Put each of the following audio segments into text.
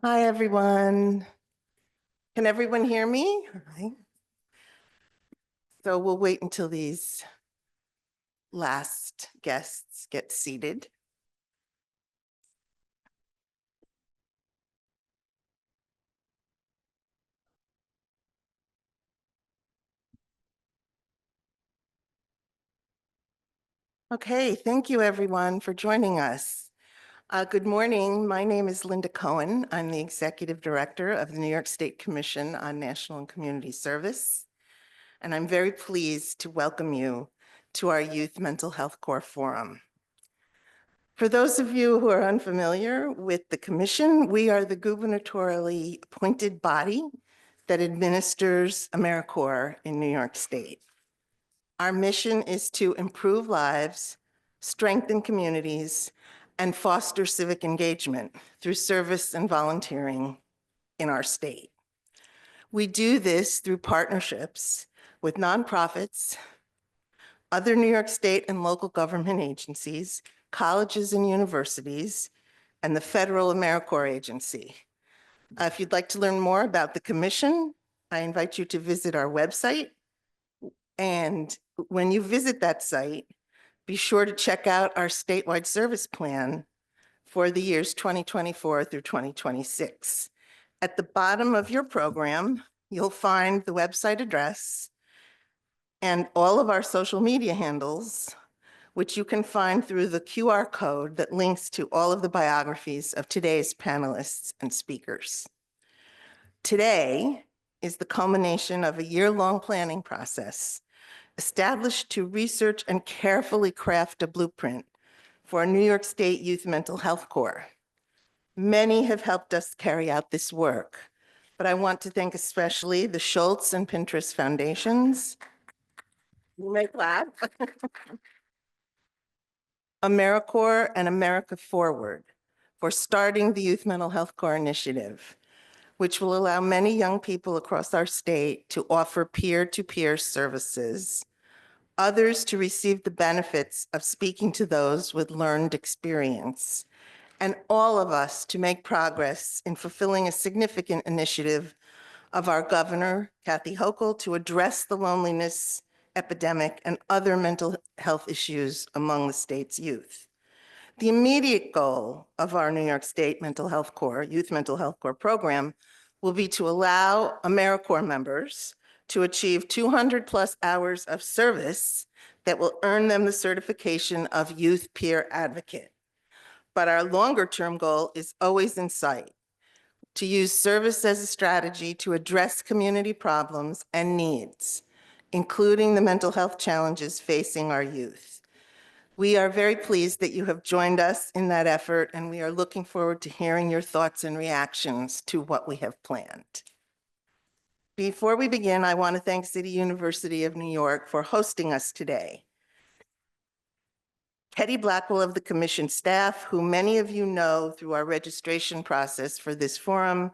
Hi, everyone. Can everyone hear me? Hi. So we'll wait until these last guests get seated. Okay, thank you, everyone, for joining us. Good morning. My name is Linda Cohen. I'm the Executive Director of the New York State Commission on National and Community Service, and I'm very pleased to welcome you to our Youth Mental Health Core Forum. For those of you who are unfamiliar with the Commission, we are the gubernatorially appointed body that administers AmeriCorps in New York State. Our mission is to improve lives, strengthen communities, and foster civic engagement through service and volunteering in our state. We do this through partnerships with nonprofits, other New York State and local government agencies, colleges and universities, and the Federal AmeriCorps Agency. If you'd like to learn more about the Commission, I invite you to visit our website. And when you visit that site, be sure to check out our statewide service plan for the years 2024 through 2026. At the bottom of your program, you'll find the website address and all of our social media handles, which you can find through the QR code that links to all of the biographies of today's panelists and speakers. Today is the culmination of a year-long planning process established to research and carefully craft a blueprint for a New York State Youth Mental Health Core. Many have helped us carry out this work, but I want to thank especially the Schultz and Pinterest Foundations. You may clap. AmeriCorps and America Forward for starting the Youth Mental Health Core Initiative, which will allow many young people across our state to offer peer-to-peer services, others to receive the benefits of speaking to those with learned experience, and all of us to make progress in fulfilling a significant initiative of our governor, Kathy Hochul, to address the loneliness epidemic and other mental health issues among the state's youth. The immediate goal of our New York State Mental Health Core, Youth Mental Health Core program, will be to allow AmeriCorps members to achieve 200 plus hours of service that will earn them the certification of Youth Peer Advocate. But our longer term goal is always in sight, to use service as a strategy to address community problems and needs, including the mental health challenges facing our youth. We are very pleased that you have joined us in that effort, and we are looking forward to hearing your thoughts and reactions to what we have planned. Before we begin, I want to thank City University of New York for hosting us today. Hetty Blackwell of the Commission staff, who many of you know through our registration process for this forum,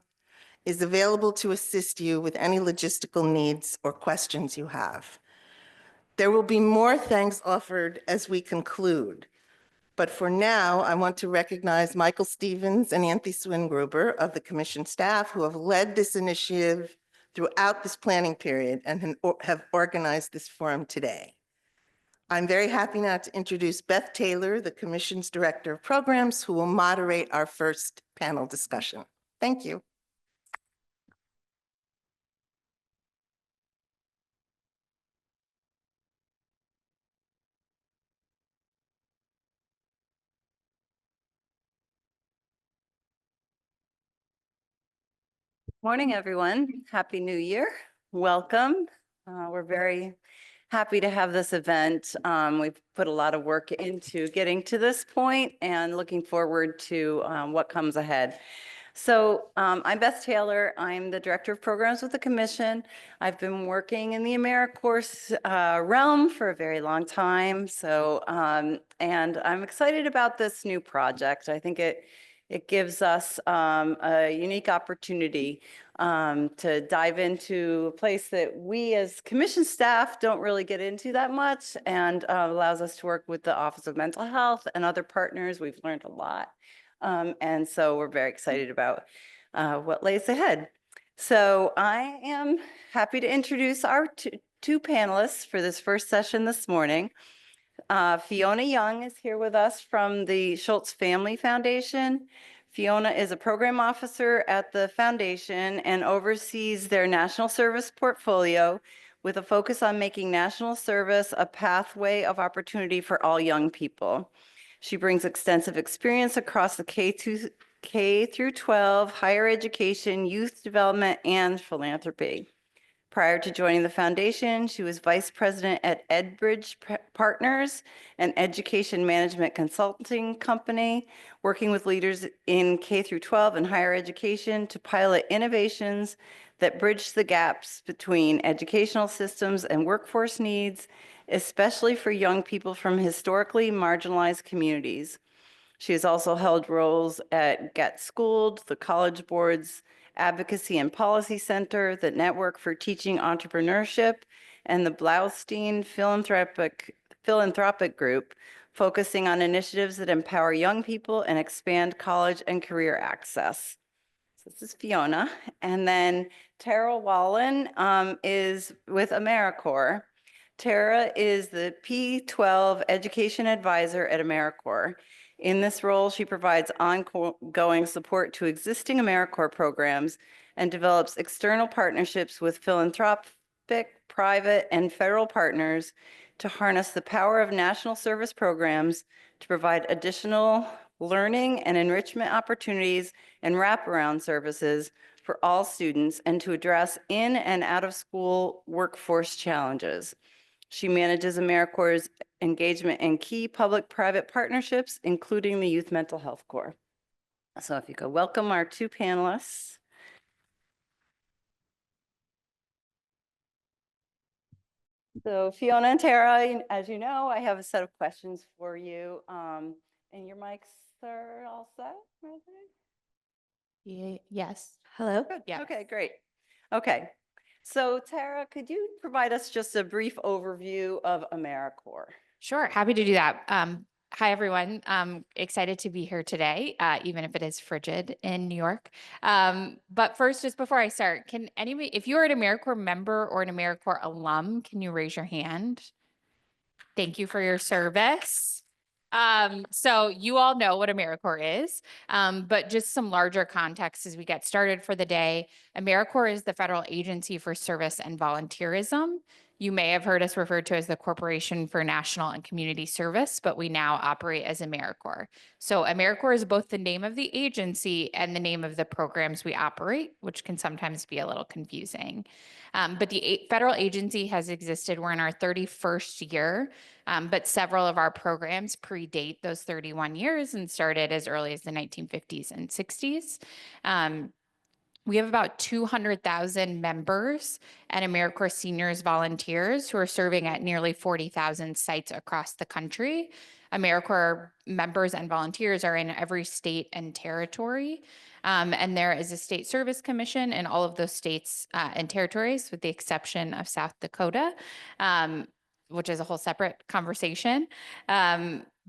is available to assist you with any logistical needs or questions you have. There will be more thanks offered as we conclude, but for now, I want to recognize Michael Stevens and Anthony Swingruber of the Commission staff who have led this initiative throughout this planning period and have organized this forum today. I'm very happy now to introduce Beth Taylor, the Commission's Director of Programs, who will moderate our first panel discussion. Thank you. Morning, everyone. Happy New Year. Welcome. We're very happy to have this event. We've put a lot of work into getting to this point and looking forward to what comes ahead. So I'm Beth Taylor. I'm the Director of Programs with the Commission. I've been working in the AmeriCorps realm for a very long time. So, and I'm excited about this new project. I think it gives us a unique opportunity to dive into a place that we as Commission staff don't really get into that much, and allows us to work with the Office of Mental Health and other partners. We've learned a lot. And so we're very excited about what lays ahead. So I am happy to introduce our two panelists for this first session this morning. Fiona Young is here with us from the Schultz Family Foundation. Fiona is a program officer at the foundation and oversees their national service portfolio with a focus on making national service a pathway of opportunity for all young people. She brings extensive experience across the K through 12, higher education, youth development, and philanthropy. Prior to joining the foundation, she was vice president at EdBridge Partners, an education management consulting company, working with leaders in K through 12 and higher education to pilot innovations that bridge the gaps between educational systems and workforce needs, especially for young people from historically marginalized communities. She has also held roles at Get Schooled, the College Board's Advocacy and Policy Center, the Network for Teaching Entrepreneurship, and the Blaustein Philanthropic Group, focusing on initiatives that empower young people and expand college and career access. So this is Fiona. And then Tara Wallen is with AmeriCorps. Tara is the P12 Education Advisor at AmeriCorps. In this role, she provides ongoing support to existing AmeriCorps programs and develops external partnerships with philanthropic, private, and federal partners to harness the power of national service programs to provide additional learning and enrichment opportunities and wraparound services for all students and to address in and out of school workforce challenges. She manages AmeriCorps' engagement in key public-private partnerships, including the Youth Mental Health Corps. So if you could welcome our two panelists. So Fiona and Tara, as you know, I have a set of questions for you. And your mics are all set, Yes. Hello? Good. Yeah. Okay, great. Okay. So Tara, could you provide us just a brief overview of AmeriCorps? Sure. Happy to do that. Hi, everyone. Excited to be here today, even if it is frigid in New York. But first, just before I start, can anybody, if you're an AmeriCorps member or an AmeriCorps alum, can you raise your hand? Thank you for your service. So you all know what AmeriCorps is, but just some larger context as we get started for the day. AmeriCorps is the federal agency for service and volunteerism. You may have heard us referred to as the Corporation for National and Community Service, but we now operate as AmeriCorps. So AmeriCorps is both the name of the agency and the name of the programs we operate, which can sometimes be a little confusing. But the federal agency has existed. We're in our 31st year, but several of our programs predate those 31 years and started as early as the 1950s and 60s. We have about 200,000 members and AmeriCorps seniors volunteers who are serving at nearly 40,000 sites across the country. AmeriCorps members and volunteers are in every state and territory. And there is a state service commission in all of those states and territories, with the exception of South Dakota, which is a whole separate conversation.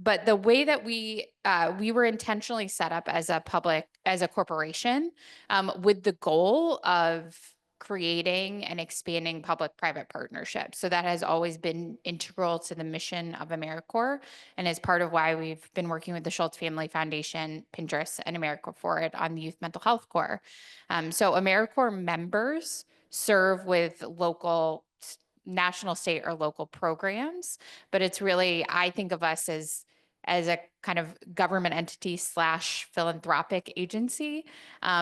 But the way that we were intentionally set up as a corporation, with the goal of creating and expanding public-private partnerships. So that has always been integral to the mission of AmeriCorps and is part of why we've been working with the Schultz Family Foundation, Pinterest, and AmeriCorps Forward on the Youth Mental Health Corps. So AmeriCorps members serve with local, national, state, or local programs, but it's really, I think of us as a kind of government entity / philanthropic agency.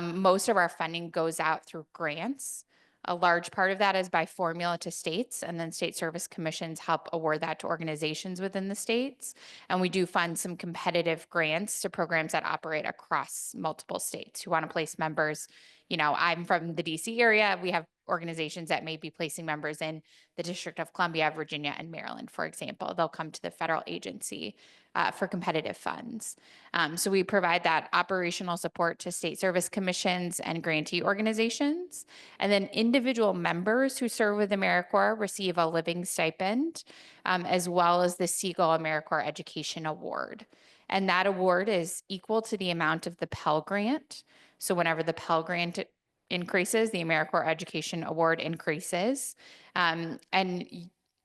Most of our funding goes out through grants. A large part of that is by formula to states, and then state service commissions help award that to organizations within the states. And we do fund some competitive grants to programs that operate across multiple states who want to place members. You know, I'm from the DC area. We have organizations that may be placing members in the District of Columbia, Virginia, and Maryland, for example. They'll come to the federal agency for competitive funds. So we provide that operational support to state service commissions and grantee organizations. And then individual members who serve with AmeriCorps receive a living stipend, as well as the Siegel AmeriCorps Education Award. And that award is equal to the amount of the Pell Grant. So whenever the Pell Grant increases, the AmeriCorps Education Award increases. And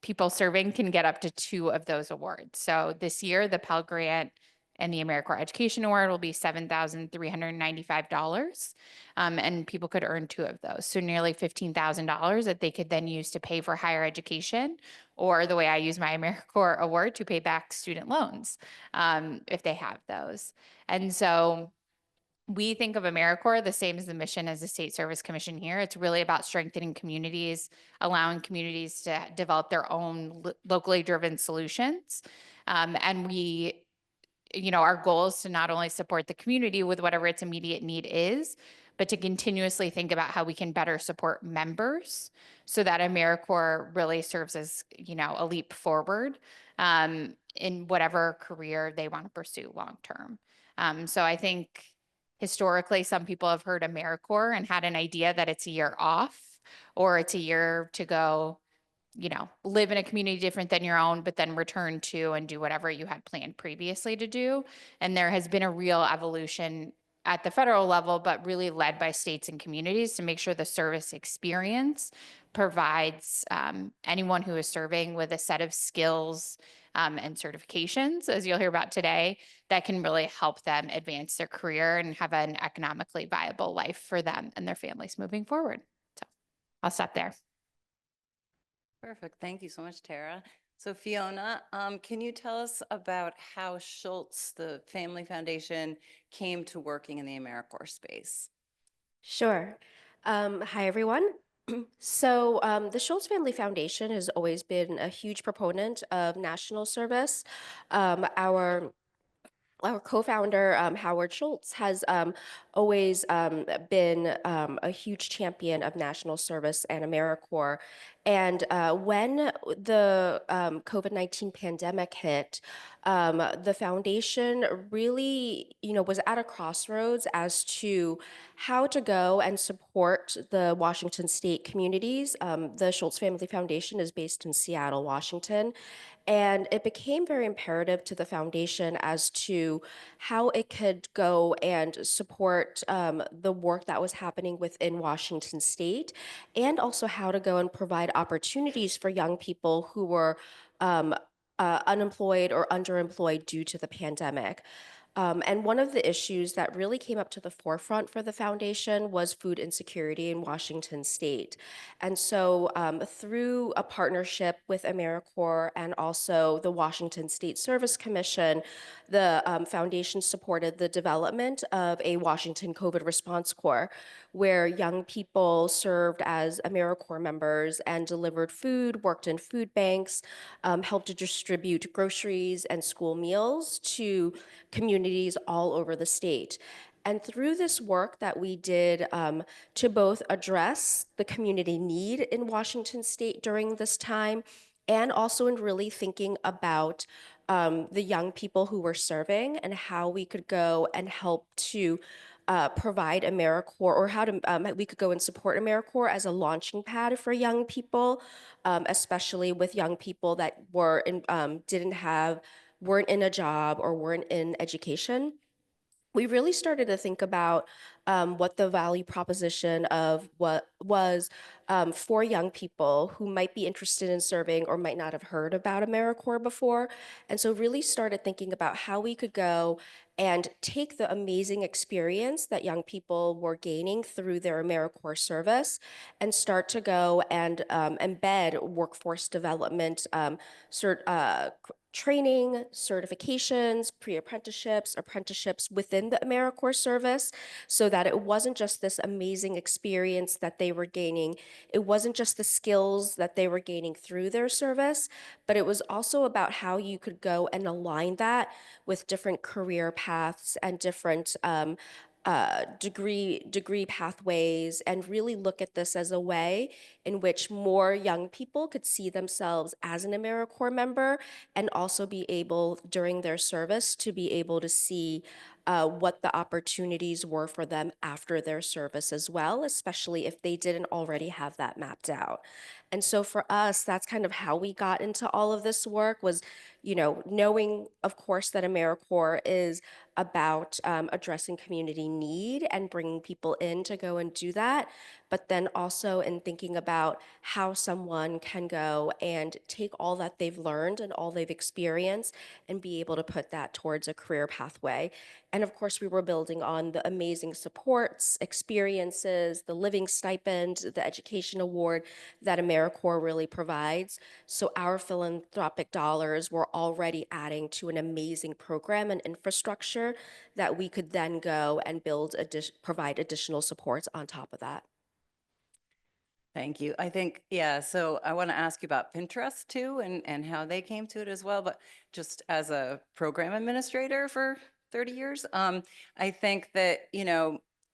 people serving can get up to 2 of those awards. So this year, the Pell Grant and the AmeriCorps Education Award will be $7,395. And people could earn 2 of those. So nearly $15,000 that they could then use to pay for higher education, or the way I use my AmeriCorps award, to pay back student loans, if they have those. And so we think of AmeriCorps the same as the mission as the State Service Commission here. It's really about strengthening communities, allowing communities to develop their own locally driven solutions. And our goal is to not only support the community with whatever its immediate need is, but to continuously think about how we can better support members so that AmeriCorps really serves as, a leap forward in whatever career they want to pursue long term. So I think historically, some people have heard AmeriCorps and had an idea that it's a year off or it's a year to go, live in a community different than your own, but then return to and do whatever you had planned previously to do. And there has been a real evolution at the federal level, but really led by states and communities to make sure the service experience provides anyone who is serving with a set of skills and certifications, as you'll hear about today, that can really help them advance their career and have an economically viable life for them and their families moving forward. So I'll stop there. Perfect. Thank you so much, Tara. So Fiona, can you tell us about how Schultz, the Family Foundation, came to working in the AmeriCorps space? Sure. Hi, everyone. The Schultz Family Foundation has always been a huge proponent of national service. Our co-founder, Howard Schultz, has always been a huge champion of national service and AmeriCorps. And when the COVID-19 pandemic hit, the foundation really, was at a crossroads as to how to go and support the Washington state communities. The Schultz Family Foundation is based in Seattle, Washington. And it became very imperative to the foundation as to how it could go and support the work that was happening within Washington state, and also how to go and provide opportunities for young people who were unemployed or underemployed due to the pandemic. And one of the issues that really came up to the forefront for the foundation was food insecurity in Washington state. And so through a partnership with AmeriCorps and also the Washington State Service Commission, the foundation supported the development of a Washington COVID Response Corps, where young people served as AmeriCorps members and delivered food, worked in food banks, helped to distribute groceries and school meals to communities all over the state. And through this work that we did to both address the community need in Washington state during this time, and also in really thinking about the young people who were serving and how we could go and help to provide AmeriCorps, or how to we could go and support AmeriCorps as a launching pad for young people, especially with young people that were weren't in a job or weren't in education. We really started to think about what the value proposition of what was for young people who might be interested in serving or might not have heard about AmeriCorps before. And so really started thinking about how we could go and take the amazing experience that young people were gaining through their AmeriCorps service and start to go and embed workforce development training, certifications, pre-apprenticeships, apprenticeships within the AmeriCorps service, so that it wasn't just this amazing experience that they were gaining. It wasn't just the skills that they were gaining through their service, but it was also about how you could go and align that with different career paths and different degree pathways, and really look at this as a way in which more young people could see themselves as an AmeriCorps member, and also be able during their service to be able to see what the opportunities were for them after their service as well, especially if they didn't already have that mapped out. And so for us, that's kind of how we got into all of this work, was knowing, of course, that AmeriCorps is about addressing community need and bringing people in to go and do that, but then also in thinking about how someone can go and take all that they've learned and all they've experienced and be able to put that towards a career pathway. And of course, we were building on the amazing supports, experiences, the living stipend, the education award that AmeriCorps really provides. So our philanthropic dollars were already adding to an amazing program and infrastructure that we could then go and provide additional supports on top of that. Thank you. I think, yeah, so I want to ask you about Pinterest too and how they came to it as well. But just as a program administrator for 30 years, I think that,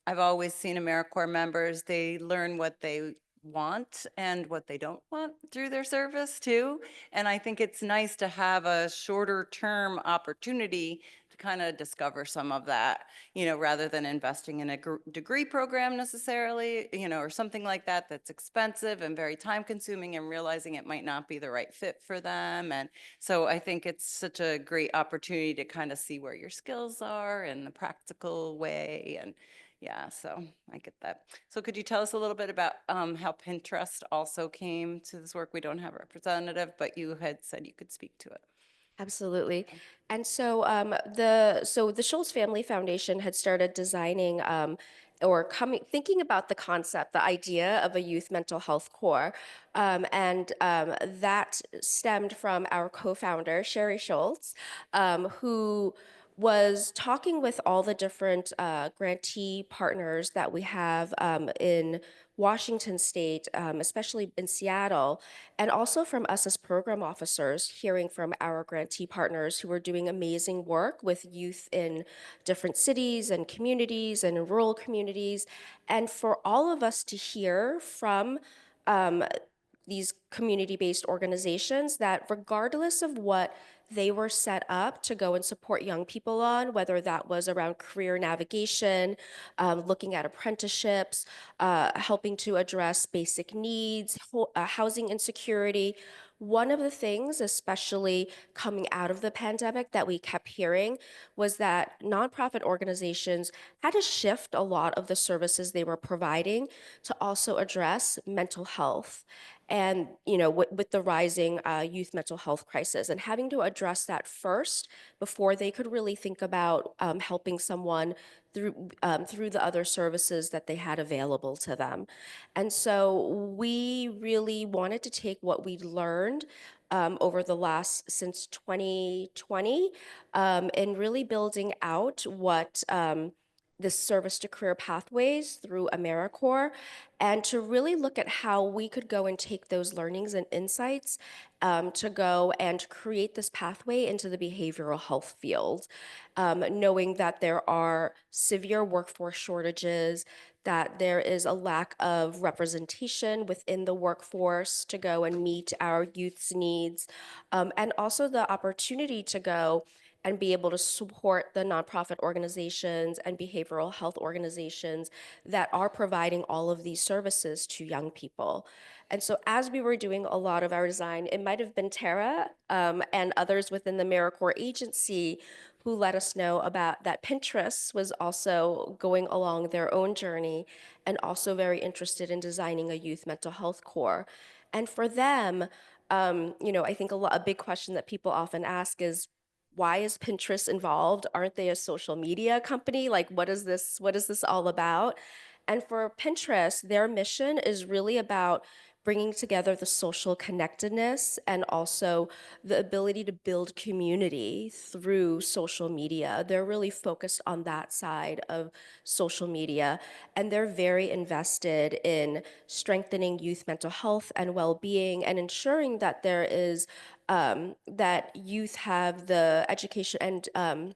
I've always seen AmeriCorps members, they learn what they want and what they don't want through their service too. And I think it's nice to have a shorter term opportunity to kind of discover some of that, rather than investing in a degree program necessarily, or something like that that's expensive and very time consuming and realizing it might not be the right fit for them. And so I think it's such a great opportunity to kind of see where your skills are in the practical way. And yeah, so I get that. So could you tell us a little bit about how Pinterest also came to this work? We don't have a representative, but you had said you could speak to it. Absolutely. And so the Schultz Family Foundation had started designing thinking about the concept, the idea of a youth mental health corps. And that stemmed from our co-founder, Sherry Schultz, who was talking with all the different grantee partners that we have in Washington State, especially in Seattle, and also from us as program officers, hearing from our grantee partners who are doing amazing work with youth in different cities and communities and in rural communities. And for all of us to hear from um, these community-based organizations that regardless of what they were set up to go and support young people on, whether that was around career navigation, looking at apprenticeships, helping to address basic needs, housing insecurity. One of the things, especially coming out of the pandemic, that we kept hearing was that nonprofit organizations had to shift a lot of the services they were providing to also address mental health. And with the rising youth mental health crisis, and having to address that first before they could really think about helping someone through the other services that they had available to them. And so we really wanted to take what we learned over the last since 2020 and really building out what this service to career pathways through AmeriCorps, and to really look at how we could go and take those learnings and insights to go and create this pathway into the behavioral health field, knowing that there are severe workforce shortages, that there is a lack of representation within the workforce to go and meet our youth's needs, and also the opportunity to go and be able to support the nonprofit organizations and behavioral health organizations that are providing all of these services to young people. And so as we were doing a lot of our design, it might have been Tara and others within the AmeriCorps agency who let us know about that Pinterest was also going along their own journey and also very interested in designing a youth mental health corps. And for them, I think a big question that people often ask is, why is Pinterest involved? Aren't they a social media company? Like, what is this all about? And for Pinterest, their mission is really about bringing together the social connectedness and also the ability to build community through social media. They're really focused on that side of social media, and they're very invested in strengthening youth mental health and well-being and ensuring that there is that youth have the education and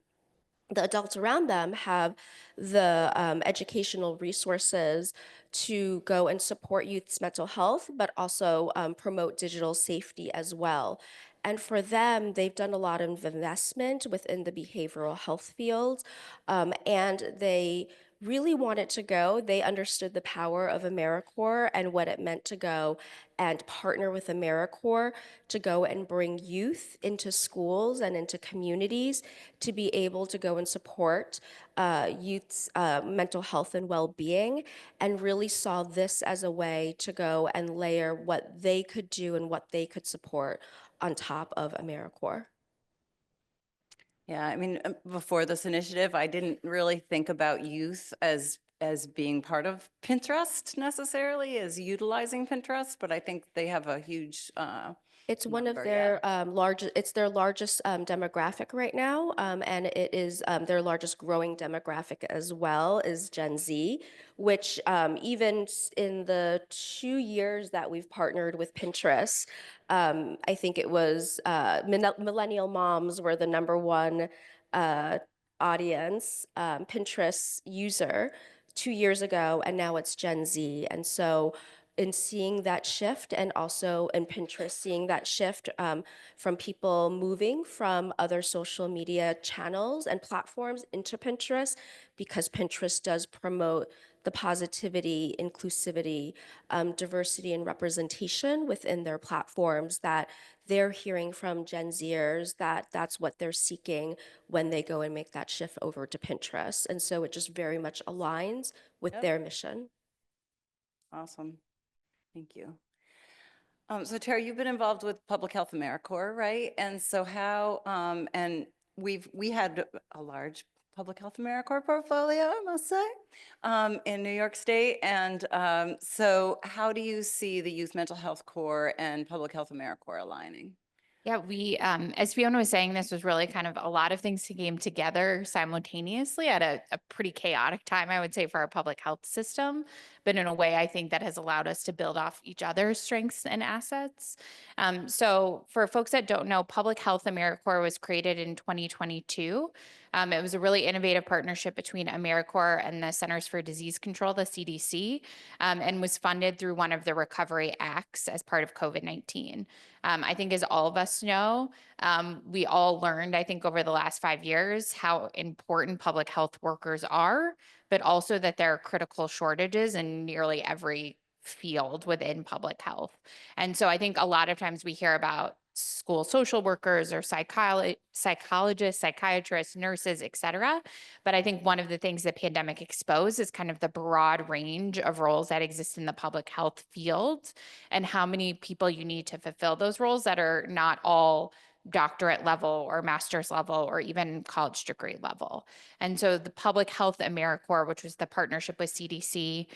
the adults around them have the educational resources to go and support youth's mental health, but also promote digital safety as well. And for them, they've done a lot of investment within the behavioral health field, and they really wanted to go. They understood the power of AmeriCorps and what it meant to go and partner with AmeriCorps to go and bring youth into schools and into communities to be able to go and support youth's mental health and well-being, and really saw this as a way to go and layer what they could do and what they could support on top of AmeriCorps. Yeah, I mean, before this initiative, I didn't really think about youth as being part of Pinterest necessarily, as utilizing Pinterest, but I think they have a huge It's one of number, their largest, it's their largest demographic right now, and it is their largest growing demographic as well is Gen Z, which in the 2 years that we've partnered with Pinterest, I think it was millennial moms were the #1 audience Pinterest user 2 years ago, and now it's Gen Z. And so in seeing that shift, and also in Pinterest seeing that shift from people moving from other social media channels and platforms into Pinterest, because Pinterest does promote the positivity, inclusivity, diversity, and representation within their platforms, that they're hearing from Gen Zers that that's what they're seeking when they go and make that shift over to Pinterest. And so it just very much aligns with Yep. their mission. Awesome. Thank you. So Tara, you've been involved with Public Health AmeriCorps, right? And so how, and we had a large Public Health AmeriCorps portfolio, I must say, in New York State. And so how do you see the Youth Mental Health Corps and Public Health AmeriCorps aligning? Yeah, we, as Fiona was saying, this was really kind of a lot of things came together simultaneously at a pretty chaotic time, I would say, for our public health system, but in a way I think that has allowed us to build off each other's strengths and assets. So for folks that don't know, Public Health AmeriCorps was created in 2022. It was a really innovative partnership between AmeriCorps and the Centers for Disease Control, the CDC, and was funded through one of the recovery acts as part of COVID-19. I think as all of us know, we all learned, I think, over the last 5 years, how important public health workers are, but also that there are critical shortages in nearly every field within public health. And so I think a lot of times we hear about school social workers or psychologists, psychiatrists, nurses, et cetera. But I think one of the things the pandemic exposed is kind of the broad range of roles that exist in the public health field, and how many people you need to fulfill those roles that are not all doctorate level or master's level or even college degree level. And so the Public Health AmeriCorps, which was the partnership with CDC,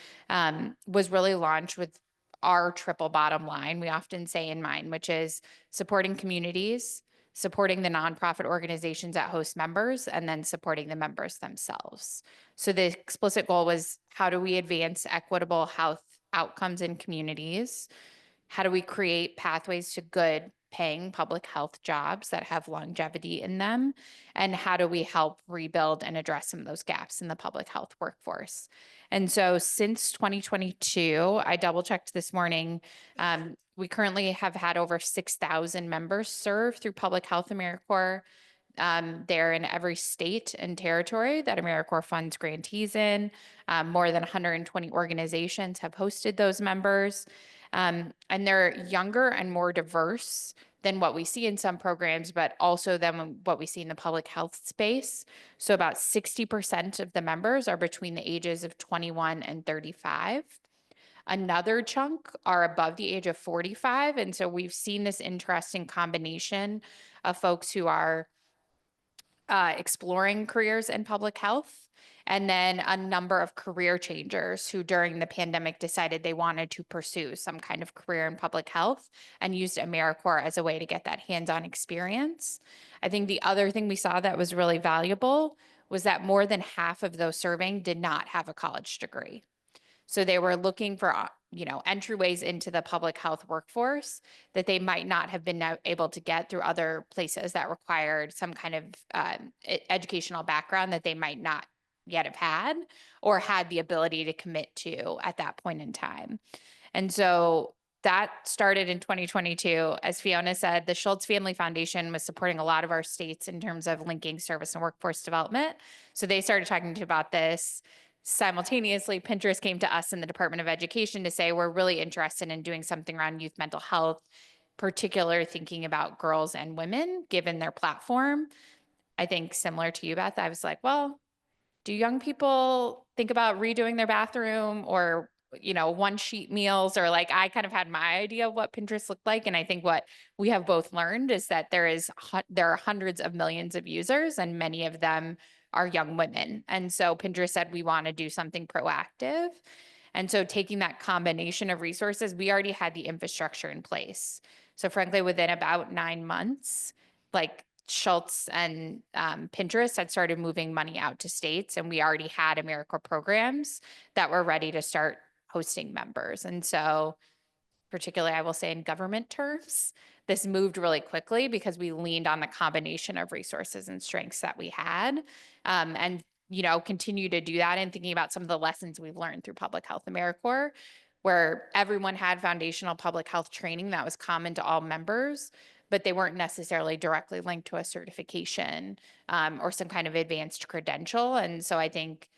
was really launched with our triple bottom line, we often say, in mind, which is supporting communities, supporting the nonprofit organizations that host members, and then supporting the members themselves. So the explicit goal was, how do we advance equitable health outcomes in communities? How do we create pathways to good paying public health jobs that have longevity in them? And how do we help rebuild and address some of those gaps in the public health workforce? And so since 2022, I double checked this morning, we currently have had over 6,000 members serve through Public Health AmeriCorps. They're in every state and territory that AmeriCorps funds grantees in. More than 120 organizations have hosted those members. And they're younger and more diverse than what we see in some programs, but also than what we see in the public health space. So about 60% of the members are between the ages of 21 and 35. Another chunk are above the age of 45. And so we've seen this interesting combination of folks who are exploring careers in public health, and then a number of career changers who during the pandemic decided they wanted to pursue some kind of career in public health and used AmeriCorps as a way to get that hands-on experience. I think the other thing we saw that was really valuable was that more than half of those serving did not have a college degree. So they were looking for, entryways into the public health workforce that they might not have been able to get through other places that required some kind of educational background that they might not yet have had or had the ability to commit to at that point in time. And so that started in 2022. As Fiona said, the Schultz Family Foundation was supporting a lot of our states in terms of linking service and workforce development. So they started talking about this. simultaneously, Pinterest came to us in the Department of Education to say, we're really interested in doing something around youth mental health, particularly thinking about girls and women, given their platform. I think similar to you, Beth, I was like, well, do young people think about redoing their bathroom or, one sheet meals, or like I kind of had my idea of what Pinterest looked like. And I think what we have both learned is that there are hundreds of millions of users and many of them are young women. And so Pinterest said, we want to do something proactive. And so taking that combination of resources, we already had the infrastructure in place. So frankly, within about 9 months, like Schultz and Pinterest had started moving money out to states, and we already had AmeriCorps programs that were ready to start hosting members. And so, particularly, I will say in government terms, this moved really quickly because we leaned on the combination of resources and strengths that we had, and continue to do that. And thinking about some of the lessons we've learned through Public Health AmeriCorps, where everyone had foundational public health training that was common to all members, but they weren't necessarily directly linked to a certification or some kind of advanced credential. And so I think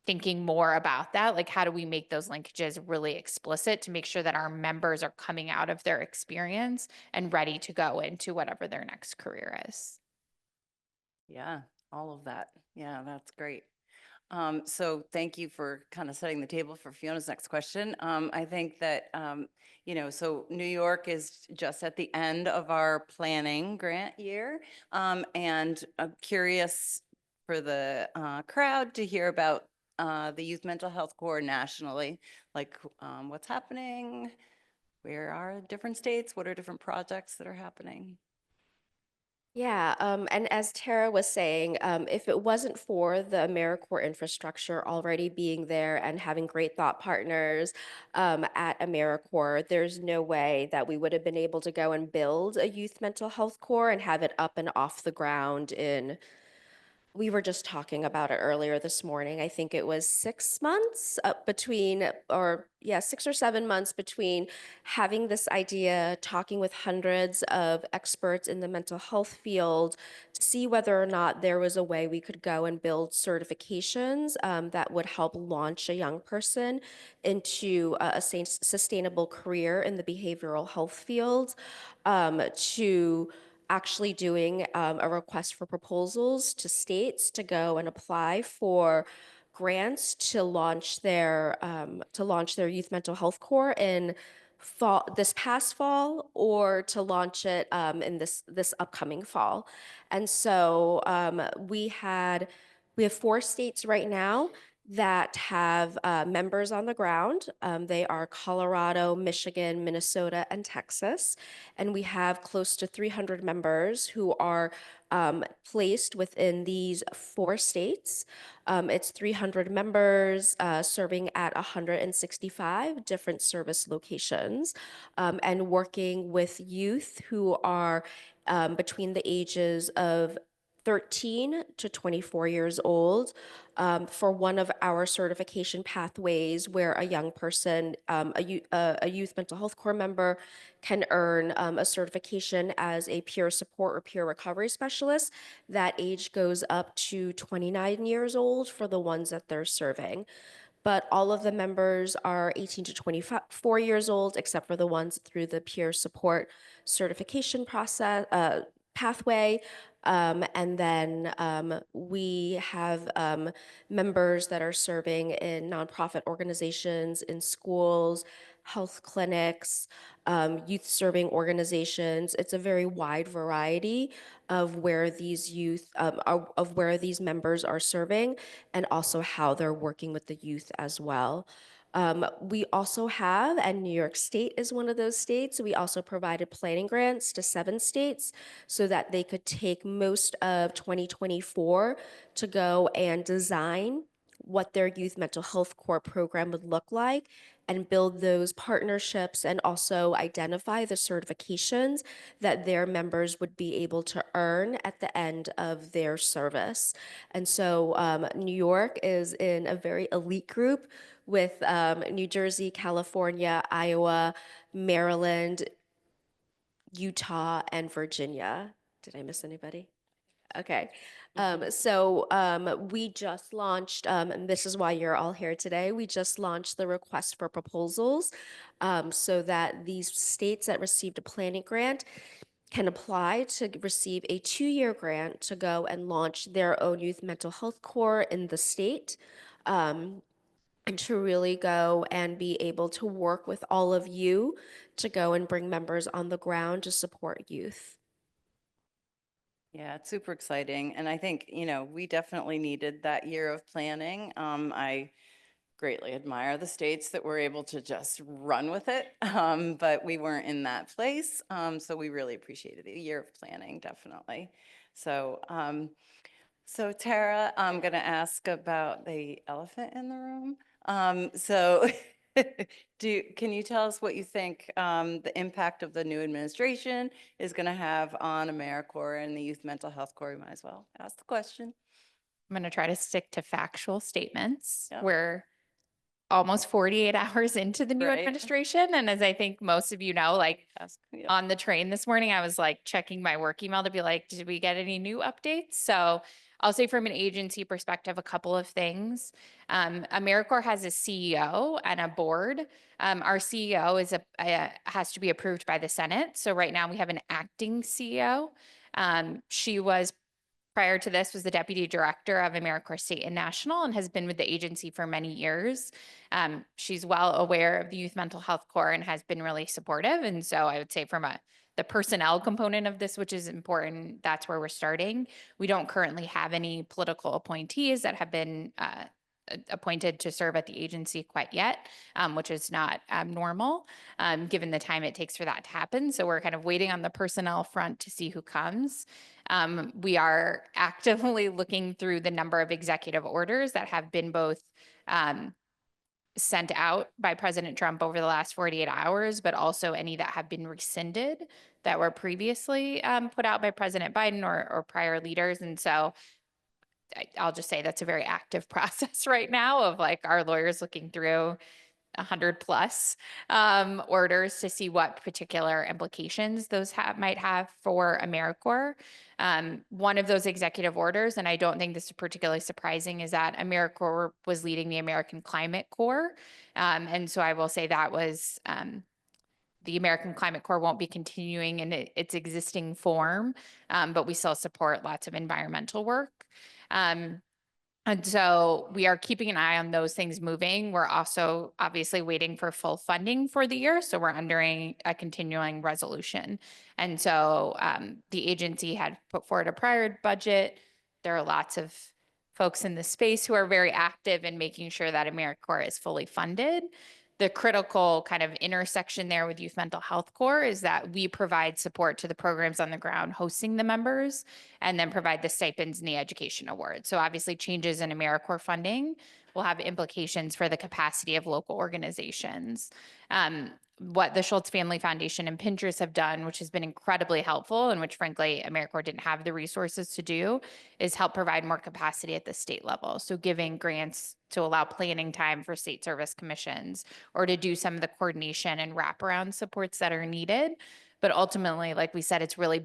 thinking more about that, like how do we make those linkages really explicit to make sure that our members are coming out of their experience and ready to go into whatever their next career is. Yeah, all of that. Yeah, that's great. So thank you for kind of setting the table for Fiona's next question. I think that, so New York is just at the end of our planning grant year. And I'm curious for the crowd to hear about the Youth Mental Health Corps nationally, like what's happening, where are different states, what are different projects that are happening? Yeah, and as Tara was saying, if it wasn't for the AmeriCorps infrastructure already being there and having great thought partners at AmeriCorps, there's no way that we would have been able to go and build a youth mental health corps and have it up and off the ground in, we were just talking about it earlier this morning. I think it was 6 months between, or yeah, 6 or 7 months between having this idea, talking with hundreds of experts in the mental health field to see whether or not there was a way we could go and build certifications that would help launch a young person into a sustainable career in the behavioral health field, to actually doing a request for proposals to states to go and apply for grants to launch their youth mental health corps in fall, this past fall, or to launch it in this upcoming fall. And so we have 4 states right now that have members on the ground. They are Colorado, Michigan, Minnesota, and Texas. And we have close to 300 members who are placed within these 4 states. It's 300 members serving at 165 different service locations and working with youth who are between the ages of 13 to 24 years old for one of our certification pathways where a young person, a youth mental health corps member, can earn a certification as a peer support or peer recovery specialist. That age goes up to 29 years old for the ones that they're serving. But all of the members are 18 to 24 years old, except for the ones through the peer support certification process pathway. And then we have members that are serving in nonprofit organizations, in schools, health clinics, youth serving organizations. It's a very wide variety of where these of where these members are serving, and also how they're working with the youth as well. We also have, and New York State is one of those states, we also provided planning grants to 7 states so that they could take most of 2024 to go and design what their youth mental health corps program would look like and build those partnerships and also identify the certifications that their members would be able to earn at the end of their service. And so New York is in a very elite group with New Jersey, California, Iowa, Maryland, Utah, and Virginia. Did I miss anybody? Okay. Mhm. We just launched, and this is why you're all here today. We just launched the request for proposals so that these states that received a planning grant can apply to receive a 2-year grant to go and launch their own youth mental health core in the state. And to really go and be able to work with all of you to go and bring members on the ground to support youth. Yeah, it's super exciting. And I think, we definitely needed that year of planning. I greatly admire the states that were able to just run with it, but we weren't in that place. So we really appreciated the year of planning, definitely. So, so Tara, I'm going to ask about the elephant in the room. So can you tell us what you think the impact of the new administration is going to have on AmeriCorps and the Youth Mental Health Corps? We might as well ask the question. I'm going to try to stick to factual statements. Yep. We're almost 48 hours into the new Right. administration. And as I think most of you know, like Yeah. on the train this morning, I was like checking my work email to be like, did we get any new updates? So I'll say from an agency perspective, a couple of things. AmeriCorps has a CEO and a board. Our CEO has to be approved by the Senate. So right now we have an acting CEO. She was prior to this was the deputy director of AmeriCorps State and National and has been with the agency for many years. She's well aware of the Youth Mental Health Corps and has been really supportive. And so I would say from the personnel component of this, which is important, that's where we're starting. We don't currently have any political appointees that have been appointed to serve at the agency quite yet, which is not abnormal, given the time it takes for that to happen. So we're kind of waiting on the personnel front to see who comes. We are actively looking through the number of executive orders that have been both sent out by President Trump over the last 48 hours, but also any that have been rescinded that were previously put out by President Biden or prior leaders. And so I'll just say that's a very active process right now of like our lawyers looking through 100 plus orders to see what particular implications those might have for AmeriCorps. One of those executive orders, and I don't think this is particularly surprising, is that AmeriCorps was leading the American Climate Corps. And so I will say that was the American Climate Corps won't be continuing in its existing form, but we still support lots of environmental work. And so we are keeping an eye on those things moving. We're also obviously waiting for full funding for the year. So we're under a continuing resolution. And so the agency had put forward a prior budget. There are lots of folks in the space who are very active in making sure that AmeriCorps is fully funded. The critical kind of intersection there with Youth Mental Health Corps is that we provide support to the programs on the ground hosting the members and then provide the stipends and the education awards. So obviously changes in AmeriCorps funding will have implications for the capacity of local organizations. What the Schultz Family Foundation and Pinterest have done, which has been incredibly helpful and which frankly AmeriCorps didn't have the resources to do, is help provide more capacity at the state level. So giving grants to allow planning time for state service commissions or to do some of the coordination and wraparound supports that are needed. But ultimately, like we said, it's really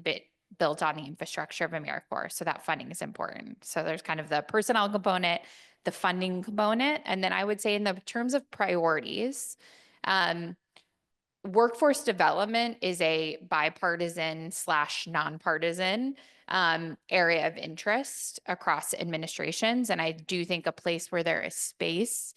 built on the infrastructure of AmeriCorps. So that funding is important. So there's kind of the personnel component, the funding component. And then I would say in the terms of priorities, workforce development is a bipartisan / nonpartisan area of interest across administrations. And I do think a place where there is space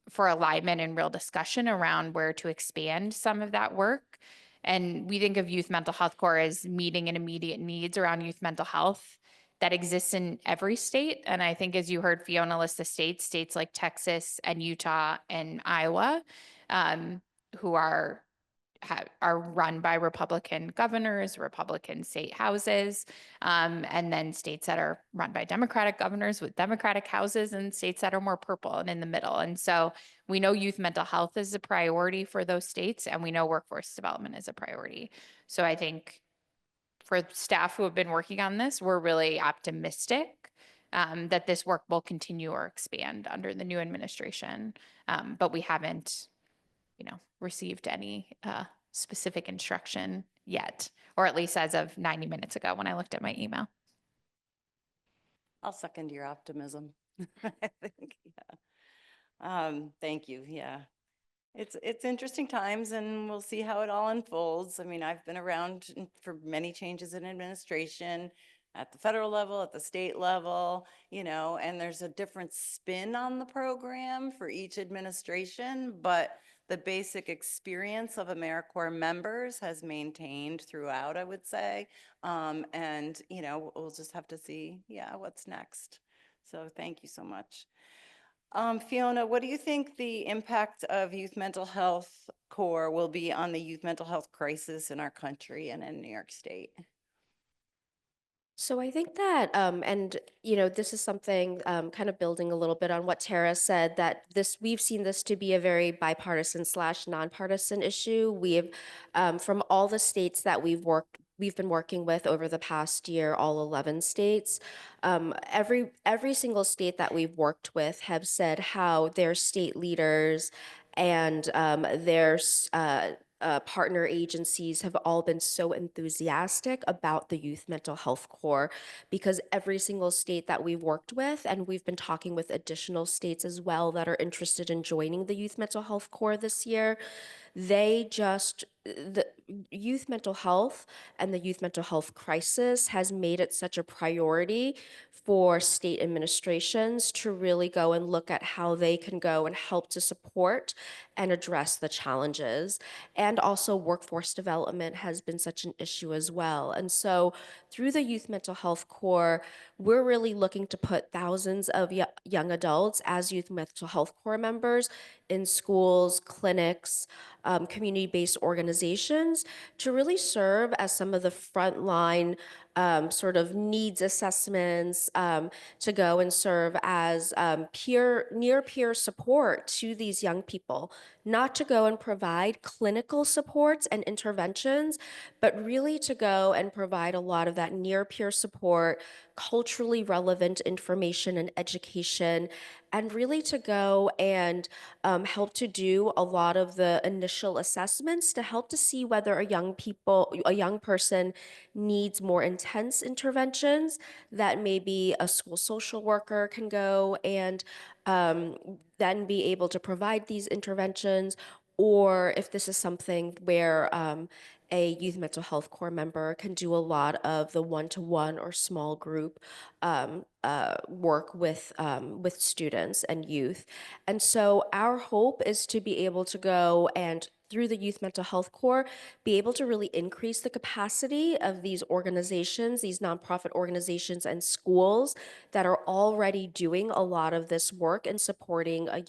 for alignment and real discussion around where to expand some of that work. And we think of Youth Mental Health Corps as meeting an immediate needs around youth mental health that exists in every state. And I think as you heard Fiona list the states like Texas and Utah and Iowa, who are run by Republican governors, Republican state houses, and then states that are run by Democratic governors with Democratic houses and states that are more purple and in the middle. And so we know youth mental health is a priority for those states, and we know workforce development is a priority. So I think for staff who have been working on this, we're really optimistic that this work will continue or expand under the new administration. But we haven't received any specific instruction yet, or at least as of 90 minutes ago when I looked at my email. I'll second your optimism. I think, yeah. Thank you, yeah. It's interesting times and we'll see how it all unfolds. I mean, I've been around for many changes in administration at the federal level, at the state level, and there's a different spin on the program for each administration, but the basic experience of AmeriCorps members has maintained throughout, I would say. And, we'll just have to see, yeah, what's next. So thank you so much. Fiona, what do you think the impact of youth mental health core will be on the youth mental health crisis in our country and in New York State? So I think that, this is something kind of building a little bit on what Tara said, that we've seen this to be a very bipartisan / nonpartisan issue. We've, from all the states that we've been working with over the past year, all 11 states, every single state that we've worked with have said how their state leaders and partner agencies have all been so enthusiastic about the youth mental health core, because every single state that we've worked with, and we've been talking with additional states as well that are interested in joining the youth mental health core this year, the youth mental health and the youth mental health crisis has made it such a priority for state administrations to really go and look at how they can go and help to support and address the challenges. And also workforce development has been such an issue as well. And so through the youth mental health core, we're really looking to put thousands of young adults as youth mental health core members in schools, clinics, community-based organizations to really serve as some of the frontline sort of needs assessments, to go and serve as near peer support to these young people, not to go and provide clinical supports and interventions, but really to go and provide a lot of that near peer support, culturally relevant information and education, and really to go and help to do a lot of the initial assessments to help to see whether a young person needs more intense interventions that maybe a school social worker can go and then be able to provide these interventions, or if this is something where a youth mental health core member can do a lot of the one-to-one or small group work with students and youth. And so our hope is to be able to go and through the Youth Mental Health Core, be able to really increase the capacity of these organizations, these nonprofit organizations and schools that are already doing a lot of this work and supporting a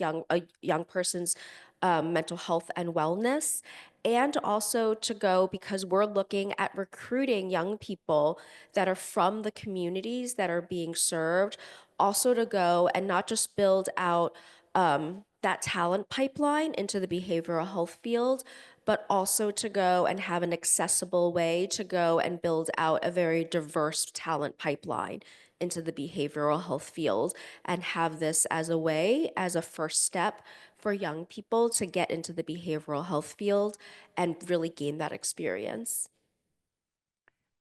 young person's mental health and wellness. And also to go, because we're looking at recruiting young people that are from the communities that are being served, also to go and not just build out that talent pipeline into the behavioral health field, but also to go and have an accessible way to go and build out a very diverse talent pipeline into the behavioral health field, and have this as a way, as a first step for young people to get into the behavioral health field and really gain that experience.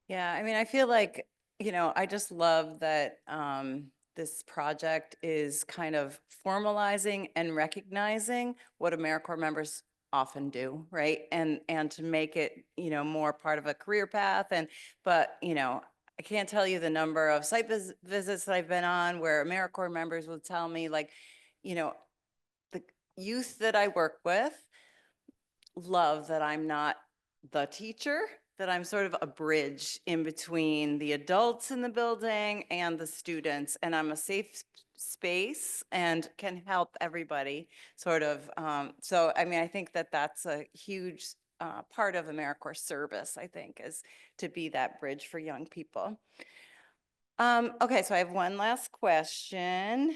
Yeah, I mean, I feel like, I just love that this project is kind of formalizing and recognizing what AmeriCorps members often do, right? And to make it, more part of a career path. But, I can't tell you the number of site visits that I've been on where AmeriCorps members will tell me, like, the youth that I work with love that I'm not the teacher, that I'm sort of a bridge in between the adults in the building and the students, and I'm a safe space and can help everybody sort of. So, I mean, I think that that's a huge part of AmeriCorps service, I think, is to be that bridge for young people. Okay, so I have one last question,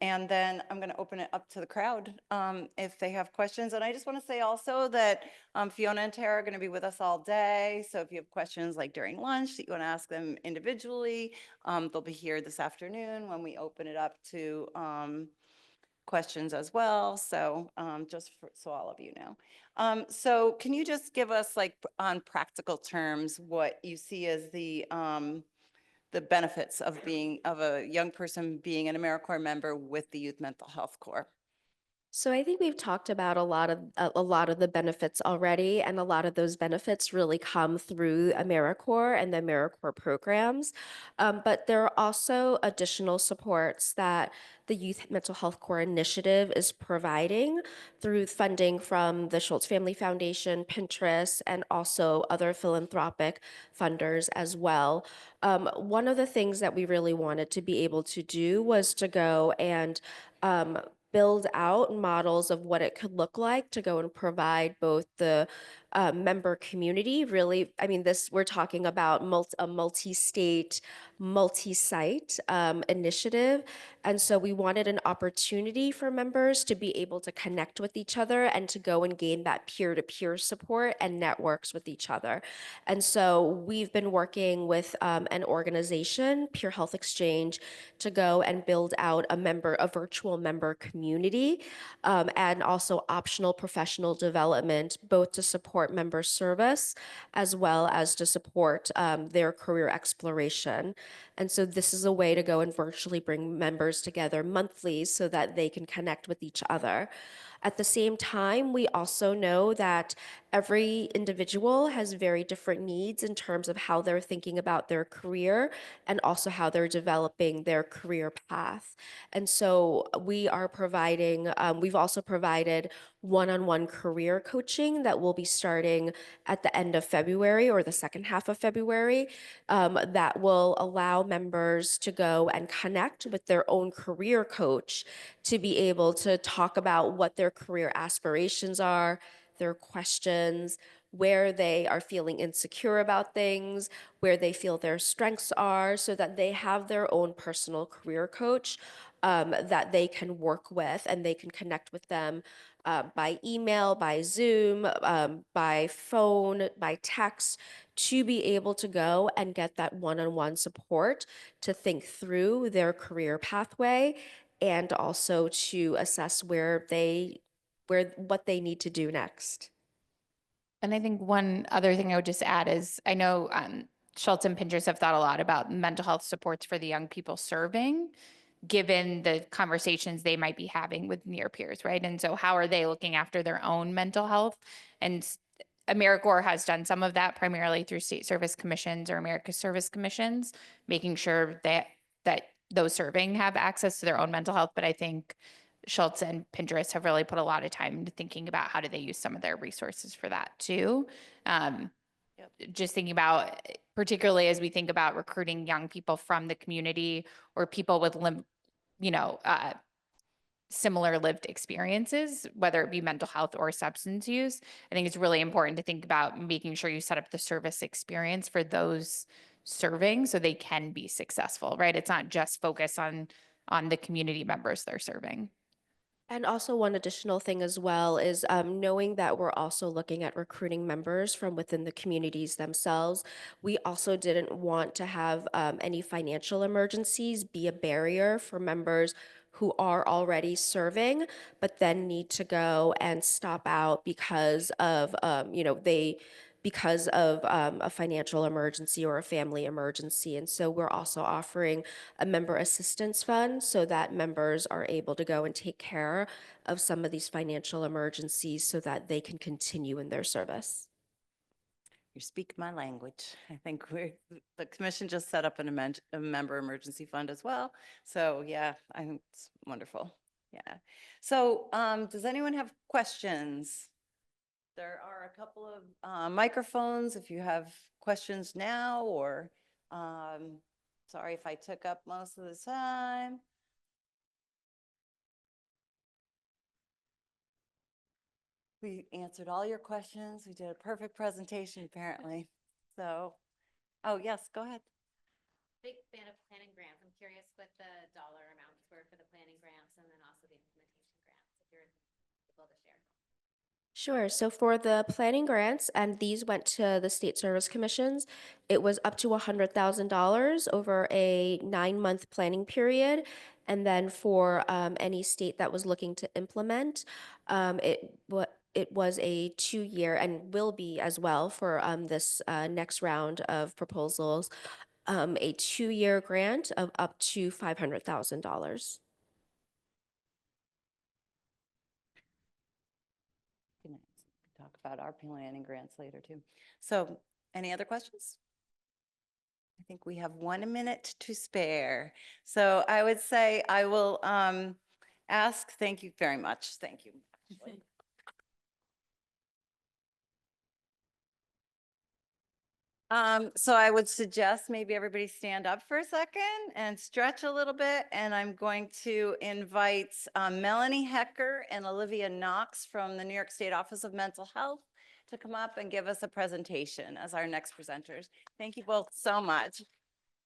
and then I'm going to open it up to the crowd if they have questions. And I just want to say also that Fiona and Tara are going to be with us all day. So if you have questions like during lunch that you want to ask them individually, they'll be here this afternoon when we open it up to questions as well. So so all of you know. So can you just give us, like, on practical terms, what you see as the benefits of a young person being an AmeriCorps member with the Youth Mental Health Corps. So I think we've talked about a lot of the benefits already, and a lot of those benefits really come through AmeriCorps and the AmeriCorps programs. But there are also additional supports that the Youth Mental Health Corps initiative is providing through funding from the Schultz Family Foundation, Pinterest, and also other philanthropic funders as well. One of the things that we really wanted to be able to do was to go and build out models of what it could look like to go and provide both the member community. Really, I mean, we're talking about a multi-state, multi-site initiative. And so we wanted an opportunity for members to be able to connect with each other and to go and gain that peer-to-peer support and networks with each other. And so we've been working with an organization, Peer Health Exchange, to go and build out a virtual member community, and also optional professional development, both to support member service as well as to support their career exploration. And so this is a way to go and virtually bring members together monthly so that they can connect with each other. At the same time, we also know that every individual has very different needs in terms of how they're thinking about their career and also how they're developing their career path. And so we've also provided one-on-one career coaching that will be starting at the end of February or the second half of February, that will allow members to go and connect with their own career coach to be able to talk about what their career aspirations are, their questions, where they are feeling insecure about things, where they feel their strengths are, so that they have their own personal career coach that they can work with, and they can connect with them by email, by Zoom, by phone, by text, to be able to go and get that one-on-one support to think through their career pathway and also to assess what they need to do next. And I think one other thing I would just add is I know Schultz and Pinterest have thought a lot about mental health supports for the young people serving, given the conversations they might be having with near peers, right? And so how are they looking after their own mental health? And AmeriCorps has done some of that primarily through state service commissions or America's Service Commissions, making sure that those serving have access to their own mental health. But I think Schultz and Pinterest have really put a lot of time into thinking about how do they use some of their resources for that too. Just thinking about, particularly as we think about recruiting young people from the community or people with similar lived experiences, whether it be mental health or substance use. I think it's really important to think about making sure you set up the service experience for those serving so they can be successful, right? It's not just focus on the community members they're serving. And also one additional thing as well is knowing that we're also looking at recruiting members from within the communities themselves. We also didn't want to have any financial emergencies be a barrier for members who are already serving, but then need to go and stop out because of, a financial emergency or a family emergency. And so we're also offering a member assistance fund so that members are able to go and take care of some of these financial emergencies so that they can continue in their service. You speak my language. I think the commission just set up a member emergency fund as well. So yeah, I think it's wonderful. Yeah. So does anyone have questions? There are a couple of microphones if you have questions now, or sorry if I took up most of the time. We answered all your questions. We did a perfect presentation, apparently. So, oh, yes, go ahead. Big fan of planning grants. I'm curious what the dollar amounts were for the planning grants and then also the implementation grants, if you're able to share. Sure. So for the planning grants, and these went to the state service commissions, it was up to $100,000 over a 9-month planning period. And then for any state that was looking to implement, it was a 2-year and will be as well for this next round of proposals. a 2-year grant of up to $500,000. Talk about our planning grants later too. So any other questions? I think we have 1 minute to spare. So I would say I will ask, thank you very much. Thank you. Ashley. So I would suggest maybe everybody stand up for a second and stretch a little bit. And I'm going to invite Melanie Hecker and Olivia Knox from the New York State Office of Mental Health to come up and give us a presentation as our next presenters. Thank you both so much.